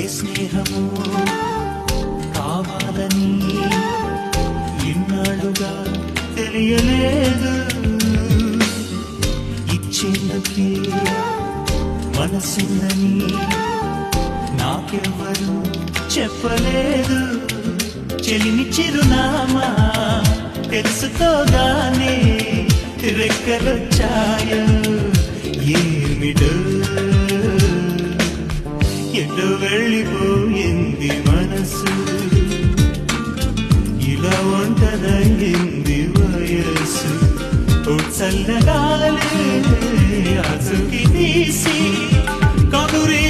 ఏ స్నేహము కావాలని ఇన్నాళ్ళుగా తెలియలేదు. ఇచ్చేందుకే మనసుందని నాకెవ్వరు చెప్పలేదు. చెలిమి చిరునామా తెలుసుకోగానే రెక్కలొచ్చాయో ఏమిటో, ఎటో వెళ్ళిపోయింది మనసు, ఇలా ఒంటరయింది వయస్సు. ఓ చల్లగాలి ఆసుకి తీసి కబురే